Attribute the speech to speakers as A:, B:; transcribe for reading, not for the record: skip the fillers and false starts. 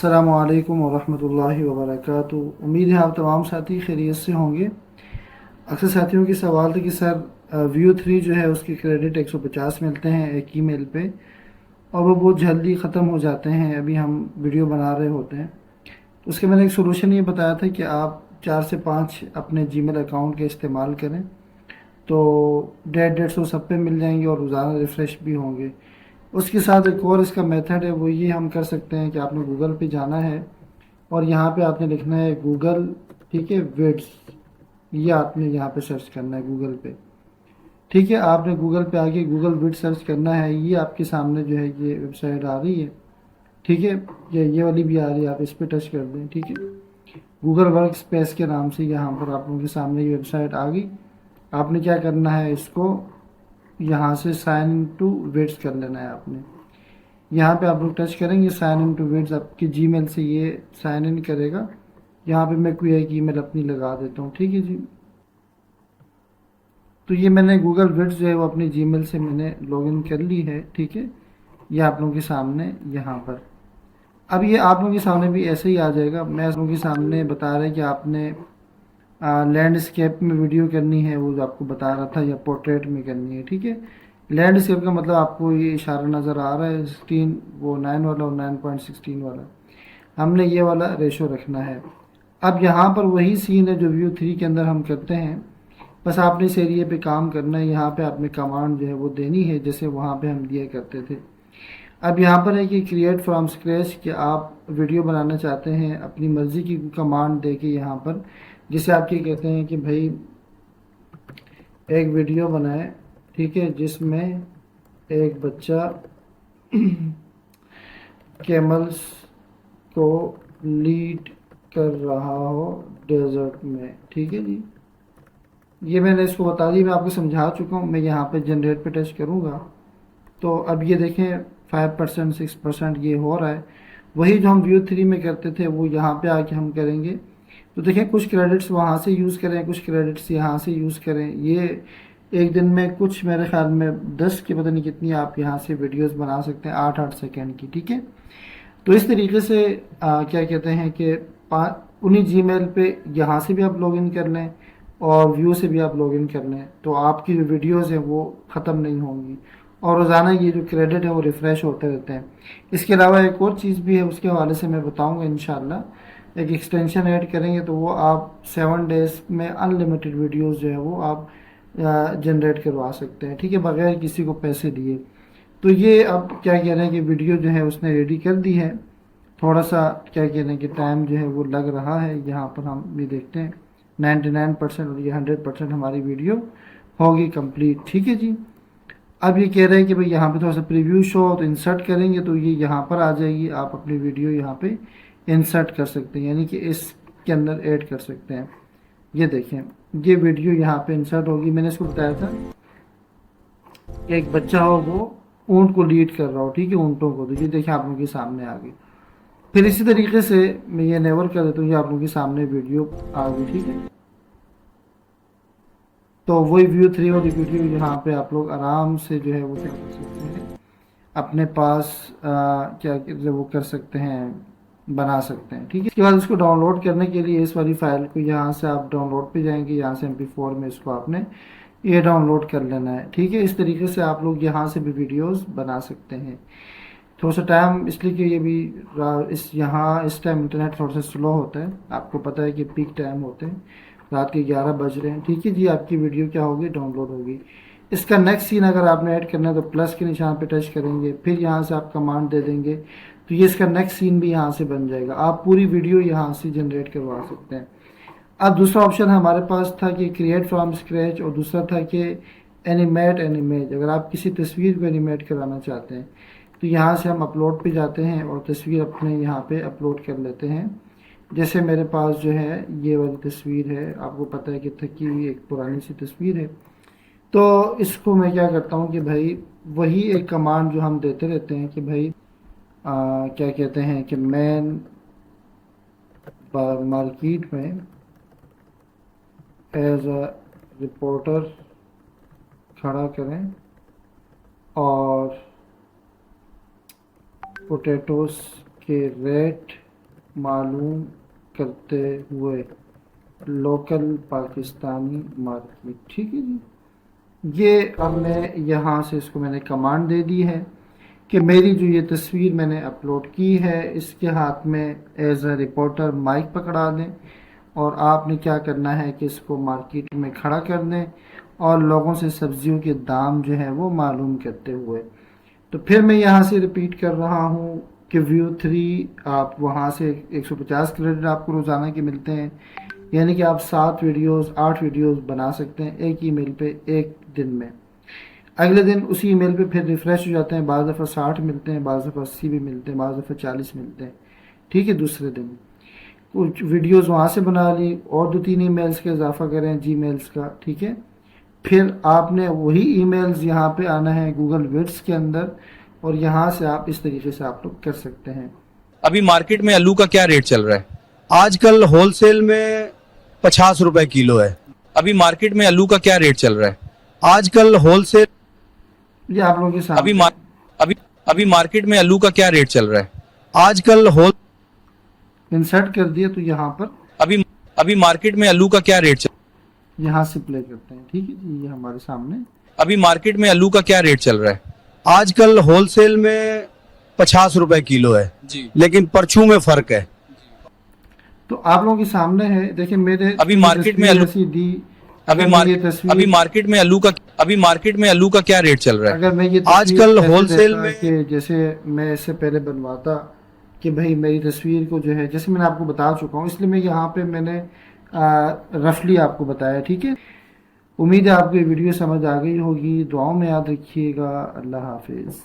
A: अस्सलाम वालेकुम वरहमतुल्लाहि वबरकातुहू। उम्मीद है आप तमाम साथी खैरियत से होंगे। अक्सर साथियों के सवाल थे कि सर व्यू 3 जो है उसके क्रेडिट 150 मिलते हैं एक ही मेल पे और वो बहुत जल्दी ख़त्म हो जाते हैं, अभी हम वीडियो बना रहे होते हैं। तो उसके मैंने एक सोल्यूशन ये बताया था कि आप 4 से 5 अपने जीमेल अकाउंट के इस्तेमाल करें तो 150 सब पे मिल जाएंगे और रोज़ाना रिफ़्रेश भी होंगे। उसके साथ एक और इसका मेथड है, वो ये हम कर सकते हैं कि आपने गूगल पे जाना है और यहाँ पे आपने लिखना है गूगल, ठीक है, विड्स। ये आपने यहाँ पे सर्च करना है गूगल पे, ठीक है। आपने गूगल पे आके गूगल विड सर्च करना है। ये आपके सामने जो है ये वेबसाइट आ रही है, ठीक है। ये वाली भी आ रही है, आप इस पर टच कर दें, ठीक है। गूगल वर्क स्पेस के नाम से यहाँ पर आप लोगों के सामने ये वेबसाइट आ गई। आपने क्या करना है, इसको यहाँ से साइन इन टू विड्स कर लेना है आपने। यहाँ पे आप लोग टच करेंगे साइन इन टू विड्स, आपके जीमेल से ये साइन इन करेगा। यहाँ पे मैं कोई एक ईमेल अपनी लगा देता हूँ, ठीक है जी। तो ये मैंने गूगल विड्स जो है वो अपनी जीमेल से मैंने लॉगिन कर ली है, ठीक है। ये आप लोगों के सामने यहाँ पर, अब ये आप लोगों के सामने भी ऐसे ही आ जाएगा। मैं आप लोगों के सामने बता रहा है कि आपने लैंडस्केप में वीडियो करनी है, वो जो आपको बता रहा था, या पोर्ट्रेट में करनी है, ठीक है। लैंडस्केप का मतलब आपको ये इशारा नज़र आ रहा है 16 वो 9 वाला और 9.16 वाला, हमने ये वाला रेशो रखना है। अब यहाँ पर वही सीन है जो व्यू 3 के अंदर हम करते हैं, बस आपने इस एरिए पे काम करना है। यहाँ पे आपने कमांड जो है वो देनी है जैसे वहाँ पे हम दिया करते थे। अब यहाँ पर है कि क्रिएट फ्रॉम स्क्रैच, कि आप वीडियो बनाना चाहते हैं अपनी मर्ज़ी की कमांड दे के यहाँ पर, जिसे आप ये कहते हैं कि भाई एक वीडियो बनाए, ठीक है, जिसमें एक बच्चा कैमल्स को लीड कर रहा हो डेजर्ट में, ठीक है जी। ये मैंने इसको बता दी, मैं आपको समझा चुका हूँ। मैं यहाँ पे जनरेट पे टच करूँगा तो अब ये देखें 5% 6% ये हो रहा है। वही जो हम व्यू 3 में करते थे वो यहाँ पे आके हम करेंगे। तो देखें कुछ क्रेडिट्स वहाँ से यूज़ करें, कुछ क्रेडिट्स यहाँ से यूज़ करें। ये एक दिन में कुछ मेरे ख्याल में 10 की पता नहीं कितनी आप यहाँ से वीडियोस बना सकते हैं, 8-8 सेकेंड की, ठीक है। तो इस तरीके से क्या कहते हैं कि उन्हीं जीमेल पे यहाँ से भी आप लॉगिन कर लें और व्यू से भी आप लॉगिन कर लें, तो आपकी जो वीडियोस हैं वो ख़त्म नहीं होंगी और रोज़ाना ये जो क्रेडिट है वो रिफ़्रेश होते रहते हैं। इसके अलावा एक और चीज़ भी है, उसके हवाले से मैं बताऊँगा इंशाल्लाह। एक एक्सटेंशन ऐड करेंगे तो वो आप 7 डेज़ में अनलिमिटेड वीडियोज़ जो है वो आप जनरेट करवा सकते हैं, ठीक है, बगैर किसी को पैसे दिए। तो ये अब क्या कह रहे हैं कि वीडियो जो है उसने रेडी कर दी है। थोड़ा सा क्या कह रहे हैं कि टाइम जो है वो लग रहा है। यहाँ पर हम भी देखते हैं 99% और ये 100% हमारी वीडियो होगी कंप्लीट, ठीक है जी। अब ये कह रहे हैं कि भाई यहाँ पे थोड़ा सा प्रीव्यू शो, तो इंसर्ट करेंगे तो ये यहाँ पर आ जाएगी। आप अपनी वीडियो यहाँ पे इंसर्ट कर सकते हैं, यानी कि इसके अंदर ऐड कर सकते हैं। ये देखें ये वीडियो यहाँ पे इंसर्ट होगी। मैंने इसको बताया था कि एक बच्चा हो वो ऊँट को लीड कर रहा हो, ठीक है, ऊँटों को। तो ये देखें आप लोगों के सामने आ गई। फिर इसी तरीके से मैं ये नेवर कर देता हूँ, ये आप लोगों के सामने वीडियो आ गई, ठीक है। तो वही व्यू 3 वाली वीडियो यहाँ पे आप लोग आराम से जो है वो क्या कर सकते हैं, अपने पास क्या जो वो कर सकते हैं, बना सकते हैं, ठीक है। इसके बाद इसको डाउनलोड करने के लिए इस वाली फाइल को यहाँ से आप डाउनलोड पे जाएंगे, यहाँ से MP4 में इसको आपने ये डाउनलोड कर लेना है, ठीक है। इस तरीके से आप लोग यहाँ से भी वीडियोस बना सकते हैं। थोड़ा सा टाइम इसलिए कि ये भी इस यहाँ इस टाइम इंटरनेट थोड़ा सा स्लो होता है, आपको पता है कि पीक टाइम होते हैं, रात के 11 बज रहे हैं, ठीक है जी। आपकी वीडियो क्या होगी, डाउनलोड होगी। इसका नेक्स्ट सीन अगर आपने ऐड करना है तो प्लस के निशान पे टच करेंगे, फिर यहाँ से आप कमांड दे देंगे तो ये इसका नेक्स्ट सीन भी यहाँ से बन जाएगा। आप पूरी वीडियो यहाँ से जनरेट करवा सकते हैं। अब दूसरा ऑप्शन हमारे पास था कि क्रिएट फ्रॉम स्क्रैच, और दूसरा था कि एनिमेट एन इमेज। अगर आप किसी तस्वीर को एनिमेट कराना चाहते हैं तो यहाँ से हम अपलोड पे जाते हैं और तस्वीर अपने यहाँ पे अपलोड कर लेते हैं। जैसे मेरे पास जो है ये वाली तस्वीर है, आपको पता है कि थकी हुई एक पुरानी सी तस्वीर है। तो इसको मैं क्या करता हूँ कि भाई वही एक कमांड जो हम देते रहते हैं कि भाई क्या कहते हैं कि मैन मार्केट में एज अ रिपोर्टर खड़ा करें और पोटैटोस के रेट معلوم کرتے ہوئے لوکل پاکستانی مارکیٹ. ٹھیک ہے جی. یہ اب میں یہاں سے اس کو میں نے کمانڈ دے دی ہے کہ میری جو یہ تصویر میں نے اپلوڈ کی ہے اس کے ہاتھ میں ایز اے رپورٹر مائک پکڑا دیں اور آپ نے کیا کرنا ہے کہ اس کو مارکیٹ میں کھڑا کر دیں اور لوگوں سے سبزیوں کے دام جو ہیں وہ معلوم کرتے ہوئے. تو پھر میں یہاں سے ریپیٹ کر رہا ہوں کہ ویو 3 آپ وہاں سے 150 کریڈٹ آپ کو روزانہ کے ملتے ہیں، یعنی کہ آپ 7 ویڈیوز 8 ویڈیوز بنا سکتے ہیں ایک ای میل پہ ایک دن میں. اگلے دن اسی ای میل پہ پھر ریفریش ہو جاتے ہیں، بعض دفعہ 60 ملتے ہیں، بعض دفعہ 80 بھی ملتے ہیں، بعض دفعہ 40 ملتے ہیں. ٹھیک ہے. دوسرے دن کچھ ویڈیوز وہاں سے بنا لی اور 2-3 ای میلز کا اضافہ کریں جی میلز کا. ٹھیک ہے. پھر آپ نے وہی ای میلز یہاں پہ آنا ہے گوگل ویڈس کے اندر اور یہاں سے آپ اس طریقے سے آپ لوگ کر سکتے ہیں.
B: ابھی مارکیٹ میں آلو کا کیا ریٹ چل رہا ہے؟ آج کل ہول سیل میں 50 روپے کلو ہے. ابھی مارکیٹ میں آلو کا کیا ریٹ چل رہا ہے؟ آج کل ہول سیل
A: یہ آپ لوگوں کے سامنے
B: ابھی مارکیٹ میں آلو کا کیا ریٹ چل رہا ہے؟ آج کل ہول
A: انسرٹ کر دیا تو یہاں پر
B: ابھی مارکیٹ میں آلو کا کیا ریٹ چل
A: یہاں سے پلے کرتے ہیں. ٹھیک ہے جی. یہ ہمارے سامنے
B: ابھی مارکیٹ میں آلو کا کیا ریٹ چل رہا ہے؟ آج کل ہول سیل میں 50 روپے کلو ہے جی، لیکن پرچوں میں فرق ہے.
A: تو آپ لوگوں کے سامنے ہے. دیکھیں میرے
B: ابھی مارکیٹ میں
A: ایسی دی
B: ابھی مارکیٹ میں آلو کا کیا ریٹ چل رہا ہے؟
A: اگر میں یہ
B: آج کل ہول سیل میں
A: کہ جیسے میں اس سے پہلے بنواتا کہ بھائی میری تصویر کو جو ہے جیسے میں نے آپ کو بتا چکا ہوں، اس لیے میں یہاں پہ میں نے رفلی آپ کو بتایا. ٹھیک ہے. امید ہے آپ کو یہ ویڈیو سمجھ آ گئی ہوگی. دعاؤں میں یاد رکھیے گا. اللہ حافظ.